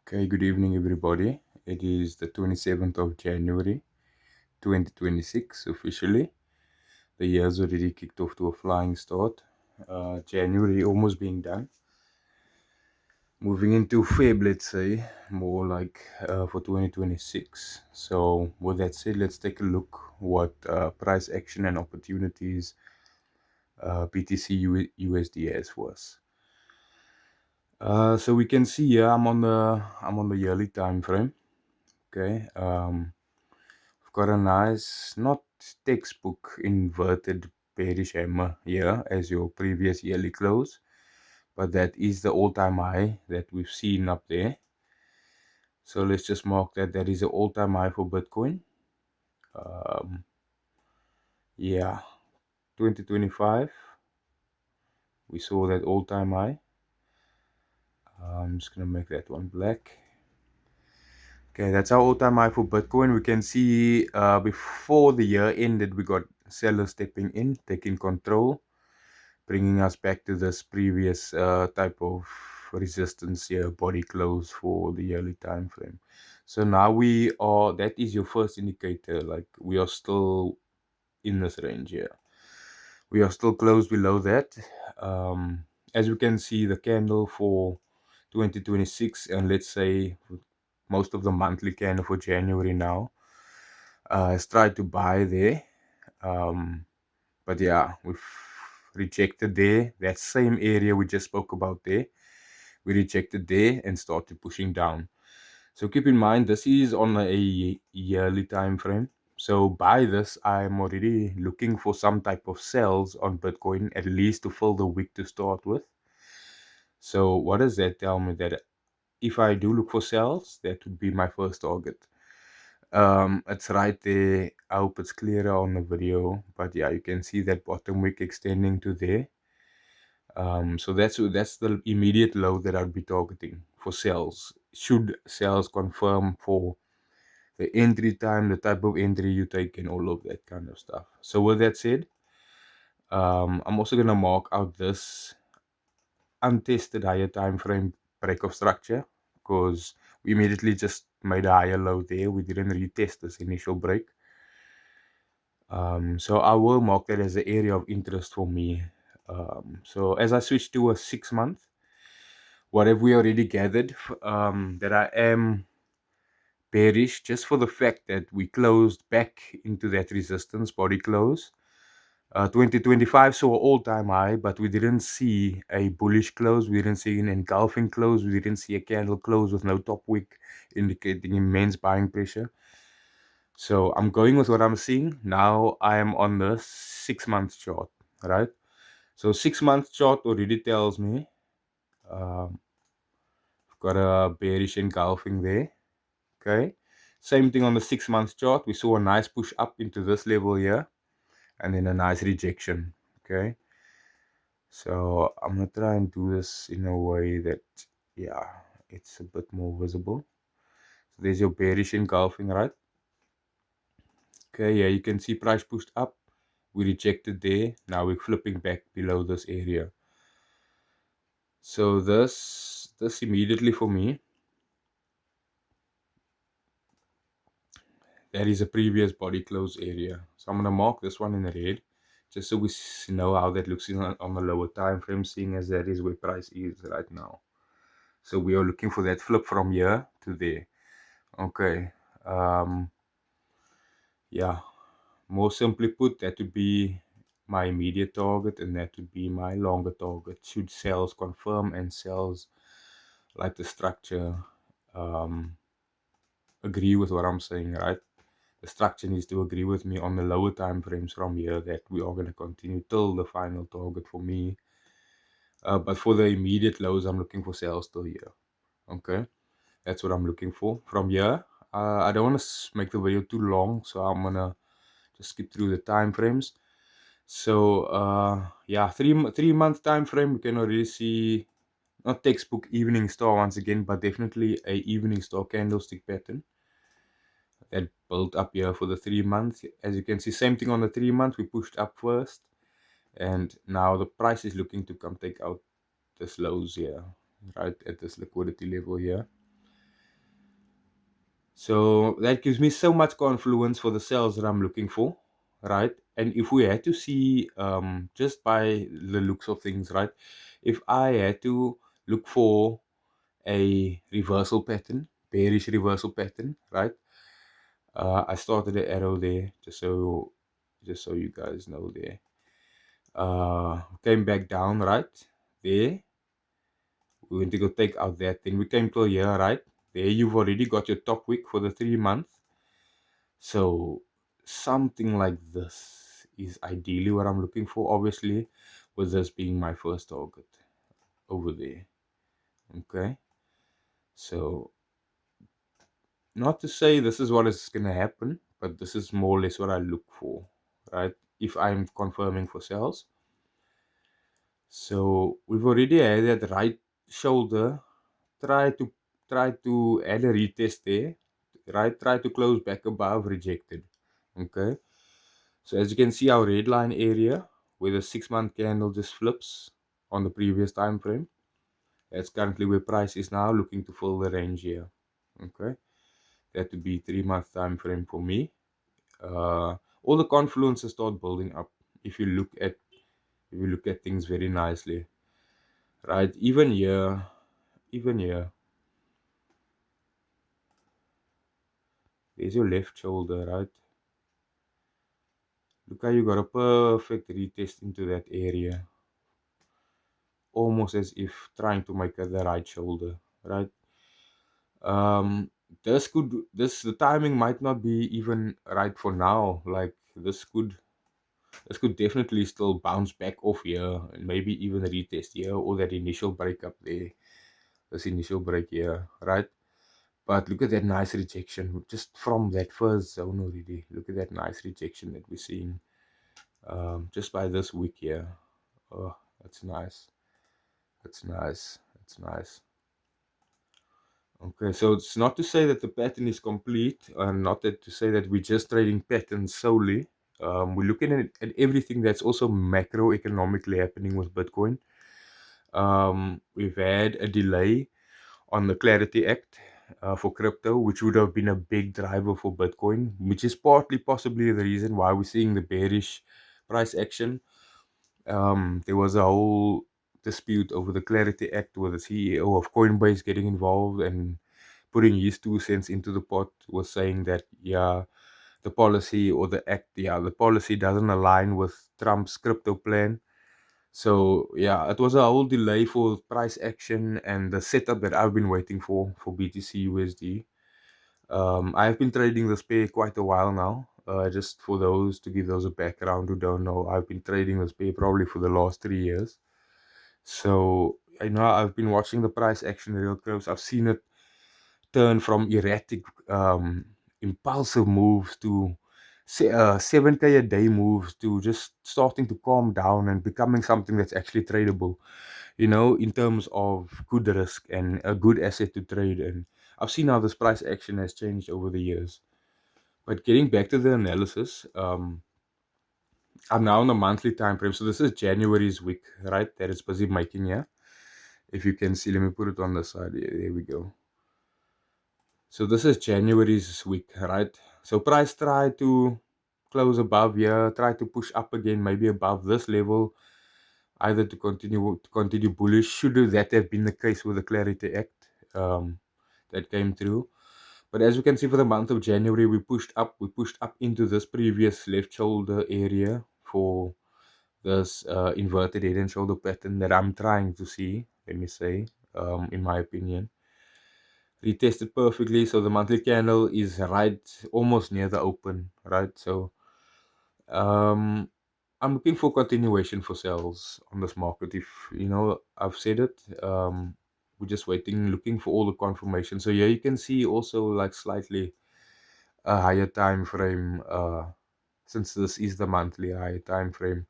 Okay, good evening, everybody. It is the 27th of January 2026 officially. The year's already kicked off to a flying start. January almost being done. Moving into Feb, let's say, more like for 2026. So, with that said, let's take a look what price action and opportunities BTC USD was. So we can see here I'm on the yearly time frame. Okay. I've got a nice, not textbook inverted bearish hammer here as your previous yearly close, but that is the all-time high that we've seen up there. So let's just mark that is the all-time high for Bitcoin. Um, yeah, 2025, we saw that all-time high. I'm just gonna make that one black. Okay, that's our all-time high for Bitcoin. We can see before the year ended, we got sellers stepping in, taking control, bringing us back to this previous type of resistance here, body close for the yearly time frame. So now that is your first indicator, like we are still in this range here. We are still close below that. As we can see, the candle for 2026, and let's say most of the monthly candle for January now, has tried to buy there. But yeah, we've rejected there. That same area we just spoke about there. We rejected there and started pushing down. So keep in mind, this is on a yearly time frame. So by this, I'm already looking for some type of sells on Bitcoin, at least to fill the wick to start with. So what does that tell me? That if I do look for sells, that would be my first target. It's right there. I hope it's clearer on the video, but yeah, you can see that bottom wick extending to there. So that's the immediate low that I'd be targeting for sales. Should sales confirm for the entry time, the type of entry you take, and all of that kind of stuff. So with that said, I'm also gonna mark out this untested higher time frame break of structure, because we immediately just made a higher low there. We didn't retest this initial break. So I will mark that as an area of interest for me. So as I switch to a 6 month, what have we already gathered? That I am bearish just for the fact that we closed back into that resistance body close. 2025 saw an all-time high, but we didn't see a bullish close. We didn't see an engulfing close. We didn't see a candle close with no top wick indicating immense buying pressure. So I'm going with what I'm seeing. Now I am on the 6 month chart, right? So 6 month chart already tells me I've got a bearish engulfing there. Okay. Same thing on the 6 month chart. We saw a nice push up into this level here and then a nice rejection. Okay. So I'm going to try and do this in a way that, yeah, it's a bit more visible. So there's your bearish engulfing, right? Okay, yeah, you can see price pushed up. We rejected there. Now we're flipping back below this area. So this immediately for me, that is a previous body close area. So I'm going to mark this one in red, just so we know how that looks on the lower time frame, seeing as that is where price is right now. So we are looking for that flip from here to there. Okay. Yeah, more simply put, that would be my immediate target, and that would be my longer target. Should sales confirm and sales like the structure agree with what I'm saying, right? The structure needs to agree with me on the lower time frames from here that we are going to continue till the final target for me. But for the immediate lows, I'm looking for sales still here. Okay, that's what I'm looking for from here. I don't want to make the video too long, so I'm gonna just skip through the time frames. So yeah, three month time frame, we can already see not textbook evening star once again, but definitely a evening star candlestick pattern that built up here for the 3 months. As you can see, same thing on the 3 months. We pushed up first, and now the price is looking to come take out this lows here, right at this liquidity level here. So that gives me so much confluence for the sales that I'm looking for, right? And if we had to see, just by the looks of things, right? If I had to look for a reversal pattern, bearish reversal pattern, right? I started the arrow there just so you guys know there. Came back down, right? There. We went to go take out that. Then we came to here, right? There you've already got your top wick for the 3 month. So something like this is ideally what I'm looking for, obviously, with this being my first target over there. Okay. So not to say this is what is gonna happen, but this is more or less what I look for, right? If I'm confirming for sales. So we've already had that right shoulder. Try to try to add a retest there, right? Try to close back above, rejected. Okay. So as you can see, our red line area where the 6 month candle just flips on the previous time frame. That's currently where price is now, looking to fill the range here. Okay. That would be 3 month time frame for me. All the confluences start building up if you look at things very nicely, right? Even here, there's your left shoulder, right? Look how you got a perfect retest into that area, almost as if trying to make it the right shoulder, right? um this the timing might not be even right for now. Like this could definitely still bounce back off here and maybe even retest here, or that initial break up there, this initial break here, right? But look at that nice rejection just from that first zone already. Look at that nice rejection that we're seeing, just by this week here. Oh, that's nice. That's nice. That's nice. Okay, so it's not to say that the pattern is complete, and not that to say that we're just trading patterns solely. We're looking at everything that's also macroeconomically happening with Bitcoin. We've had a delay on the Clarity Act for crypto, which would have been a big driver for Bitcoin, which is partly possibly the reason why we're seeing the bearish price action. There was a whole dispute over the Clarity Act with the CEO of Coinbase getting involved and putting his 2 cents into the pot, was saying that, yeah, the policy or the act, yeah, the policy doesn't align with Trump's crypto plan. So yeah, it was a whole delay for price action and the setup that I've been waiting for BTC USD. I've been trading this pair quite a while now. Just for those, to give those a background who don't know, I've been trading this pair probably for the last 3 years. So I know I've been watching the price action real close. I've seen it turn from erratic, impulsive moves to 7K a day moves to just starting to calm down and becoming something that's actually tradable, in terms of good risk and a good asset to trade. And I've seen how this price action has changed over the years. But getting back to the analysis, I'm now on a monthly time frame. So this is January's wick, right? That is busy making here. If you can see, let me put it on the side. Yeah, there we go. So this is January's week, right? So price try to close above here, try to push up again, maybe above this level, either to continue bullish. Should that have been the case with the Clarity Act that came through? But as we can see, for the month of January, we pushed up. We pushed up into this previous left shoulder area for this inverted head and shoulder pattern that I'm trying to see. Let me say, in my opinion, retested perfectly. So the monthly candle is right almost near the open, right? So um I'm looking for continuation for sales on this market. If I've said it. We're just waiting, looking for all the confirmation. So yeah, you can see also like slightly a higher time frame, since this is the monthly higher time frame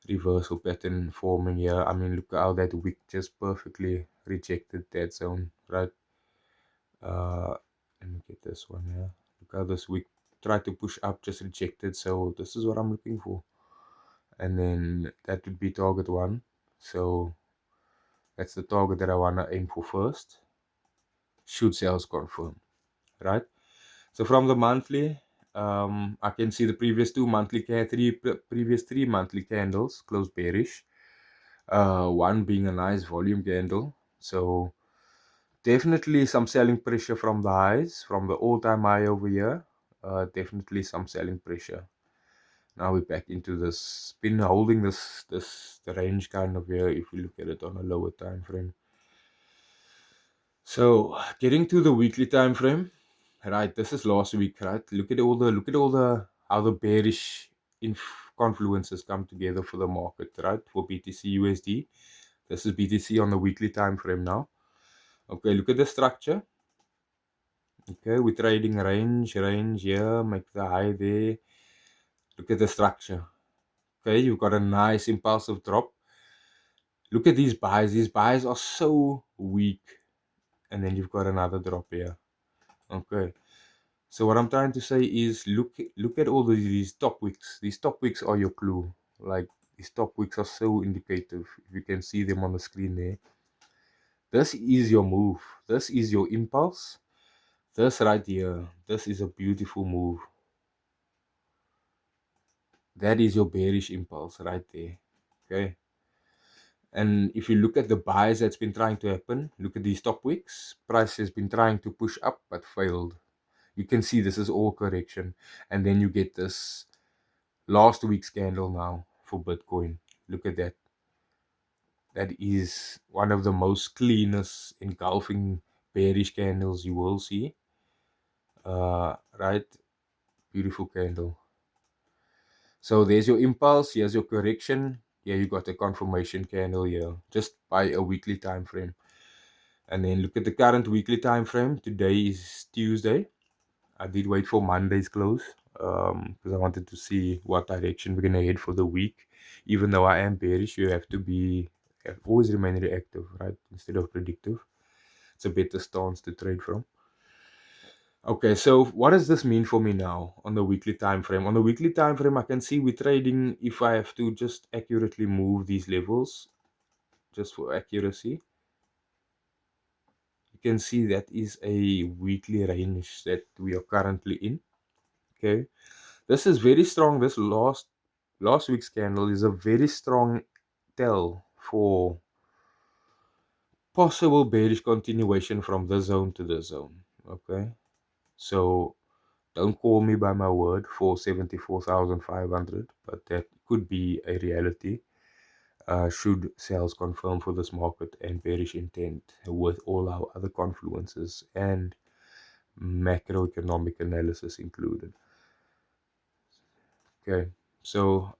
reversal pattern forming here. I mean, look how that wick just perfectly rejected that zone, right? Uh, let me get this one here. Look how this week tried to push up, just rejected. So this is what I'm looking for. And then that would be target one. So that's the target that I want to aim for first. Should sales confirm, right? So from the monthly, I can see the previous previous 3 monthly candles close bearish. One being a nice volume candle. So definitely some selling pressure from the highs, from the all-time high over here. Definitely some selling pressure. Now we're back into this, been holding this the range kind of here if we look at it on a lower time frame. So getting to the weekly time frame, right? This is last week, right? Look at all the how the bearish confluences come together for the market, right? For BTC USD. This is BTC on the weekly time frame now. Okay, look at the structure. Okay, we're trading range here, make the high there. Look at the structure. Okay, you've got a nice impulsive drop. Look at these buys. These buys are so weak. And then you've got another drop here. Okay. So what I'm trying to say is look at all these top wicks. These top wicks are your clue. Like these top wicks are so indicative. If you can see them on the screen there. This is your move. This is your impulse. This right here. This is a beautiful move. That is your bearish impulse right there. Okay. And if you look at the buys that's been trying to happen, look at these top wicks. Price has been trying to push up but failed. You can see this is all correction. And then you get this last week's candle now for Bitcoin. Look at that. That is one of the most cleanest engulfing bearish candles you will see. Right? Beautiful candle. So there's your impulse. Here's your correction. Here you got a confirmation candle here, just by a weekly time frame. And then look at the current weekly time frame. Today is Tuesday. I did wait for Monday's close because I wanted to see what direction we're going to head for the week. Even though I am bearish, you have to always remain reactive, right? Instead of predictive. It's a better stance to trade from. Okay, so what does this mean for me now on the weekly time frame? On the weekly time frame, I can see we're trading if I have to just accurately move these levels, just for accuracy. You can see that is a weekly range that we are currently in. Okay, this is very strong. This last week's candle is a very strong tell for possible bearish continuation from this zone to this zone. Okay, so don't call me by my word for 74,500, but that could be a reality. Should sales confirm for this market and bearish intent with all our other confluences and macroeconomic analysis included. Okay, so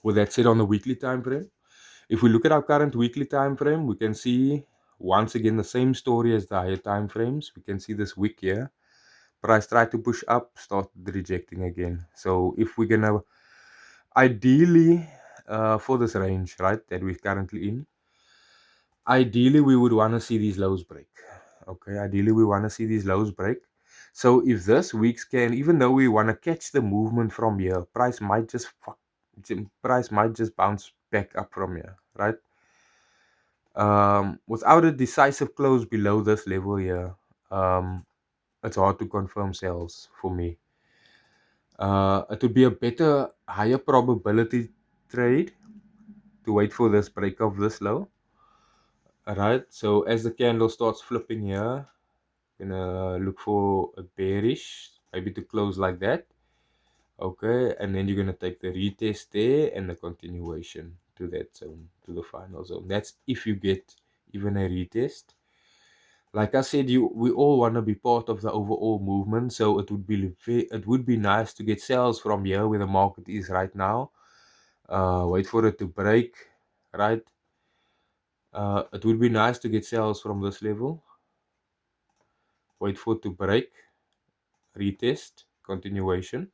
with that said, on the weekly time frame, if we look at our current weekly time frame, we can see once again the same story as the higher time frames. We can see this wick here. Price tried to push up, started rejecting again. So if we're gonna ideally for this range, right, that we're currently in, ideally we would want to see these lows break. Okay, ideally we want to see these lows break. So if this week scan, even though we want to catch the movement from here, price might just bounce back up from here, right? Without a decisive close below this level here, it's hard to confirm sales for me. It would be a better, higher probability trade to wait for this break of this low. Alright, so as the candle starts flipping here, gonna look for a bearish, maybe to close like that. Okay, and then you're gonna take the retest there and the continuation to that zone, to the final zone. That's if you get even a retest. Like I said, we all want to be part of the overall movement, so it would be nice to get sales from here where the market is right now. Wait for it to break, right? It would be nice to get sales from this level. Wait for it to break, retest, continuation.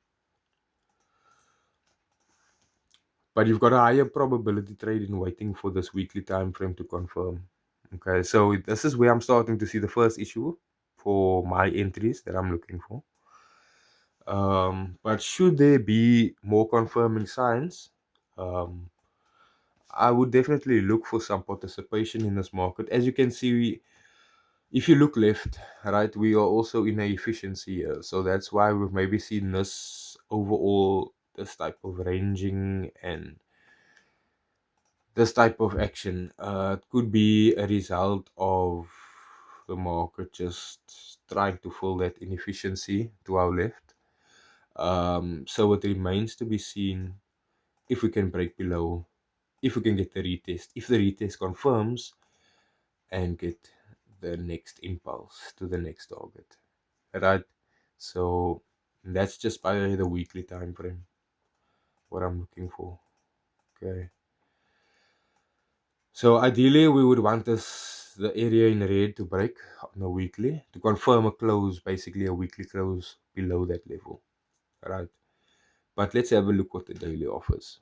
But you've got a higher probability trade in waiting for this weekly time frame to confirm. Okay, so this is where I'm starting to see the first issue for my entries that I'm looking for. But should there be more confirming signs, I would definitely look for some participation in this market. As you can see, If you look left, right, we are also in a efficiency here. So that's why we've maybe seen this overall, this type of ranging and this type of action. It could be a result of the market just trying to fill that inefficiency to our left. So it remains to be seen if we can break below, if we can get the retest, if the retest confirms and get the next impulse to the next target, right? So that's just by the weekly time frame what I'm looking for. Okay. So ideally, we would want this the area in red to break on a weekly to confirm a close, basically a weekly close below that level, right? But let's have a look what the daily offers.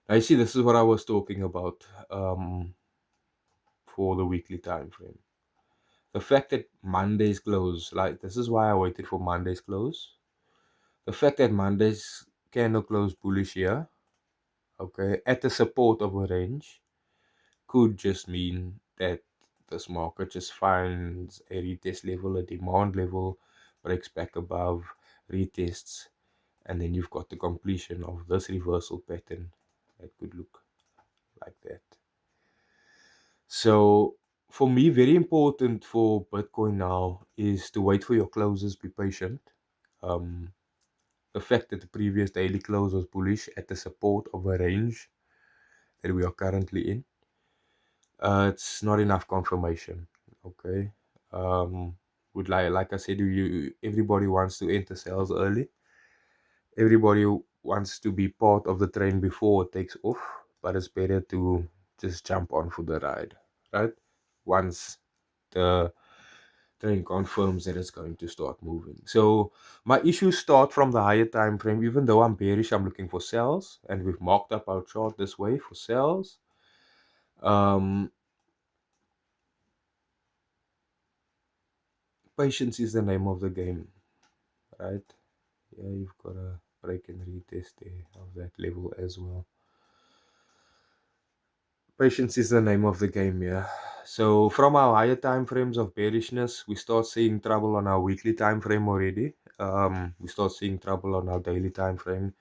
I see this is what I was talking about for the weekly time frame. The fact that Mondays close, like this is why I waited for Monday's close. The fact that Monday's candle close bullish here, okay, at the support of a range, could just mean that this market just finds a retest level, a demand level, breaks back above, retests, and then you've got the completion of this reversal pattern that could look like that. So for me, very important for Bitcoin now is to wait for your closes, be patient. Um, the fact that the previous daily close was bullish at the support of a range that we are currently in, it's not enough confirmation. Okay. Would like I said, you everybody wants to enter sales early. Everybody wants to be part of the train before it takes off, but it's better to just jump on for the ride, right? Once the train confirms that it's going to start moving. So my issues start from the higher time frame. Even though I'm bearish, I'm looking for sales, and we've marked up our chart this way for sales. Um, Patience is the name of the game, right? Yeah, you've got to break and retest there of that level as well. Patience is the name of the game, yeah. So from our higher time frames of bearishness, we start seeing trouble on our weekly time frame already. We start seeing trouble on our daily time frame,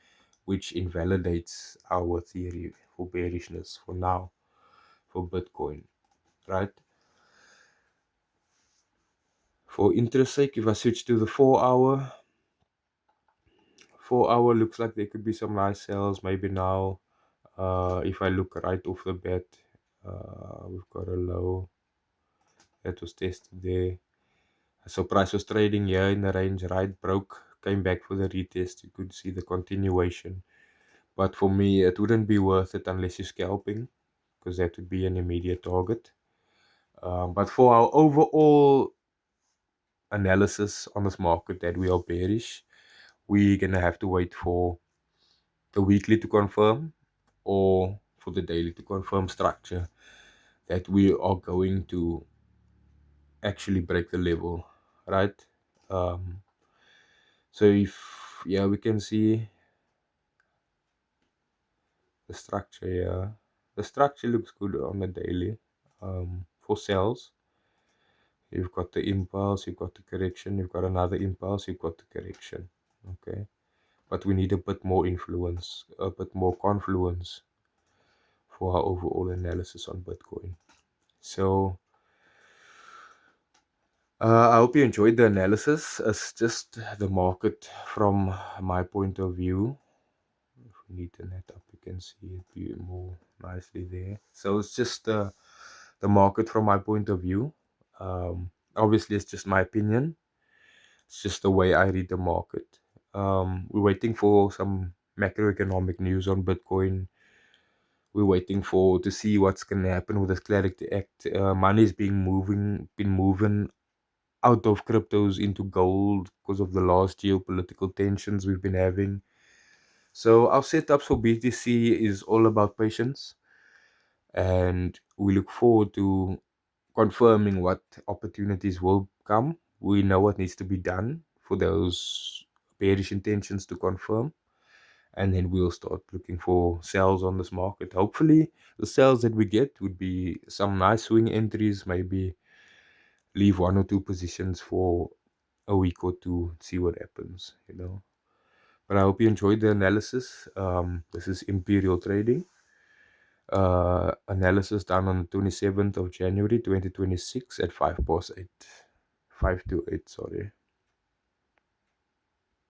which invalidates our theory for bearishness for now, for Bitcoin, right? For interest sake, if I switch to the 4 hour, 4 hour looks like there could be some nice sales maybe now. If I look right off the bat, we've got a low that was tested there. So price was trading here in the range, right? Broke, came back for the retest. You could see the continuation. But for me, it wouldn't be worth it unless you're scalping, because that would be an immediate target. But for our overall analysis on this market that we are bearish, we're gonna have to wait for the weekly to confirm or for the daily to confirm structure that we are going to actually break the level, right? Um, so if yeah, we can see the structure here. The structure looks good on the daily. For sales, you've got the impulse, you've got the correction, you've got another impulse, you've got the correction. Okay, but we need a bit more influence, a bit more confluence for our overall analysis on Bitcoin. So I hope you enjoyed the analysis. It's just the market from my point of view. If we need the net up, you can see it be more nicely there. So it's just the market from my point of view. Obviously, it's just my opinion. It's just the way I read the market. We're waiting for some macroeconomic news on Bitcoin. We're waiting for to see what's going to happen with this Clarity Act. Money's been moving out of cryptos into gold because of the last geopolitical tensions we've been having. So our setups for BTC is all about patience, and we look forward to confirming what opportunities will come. We know what needs to be done for those bearish intentions to confirm, and then we'll start looking for sales on this market. Hopefully, the sales that we get would be some nice swing entries, maybe leave one or two positions for a week or two, see what happens, But I hope you enjoyed the analysis. This is Imperial Trading. Analysis done on the 27th of January 2026 at 5 past 8. 5 to 8, sorry.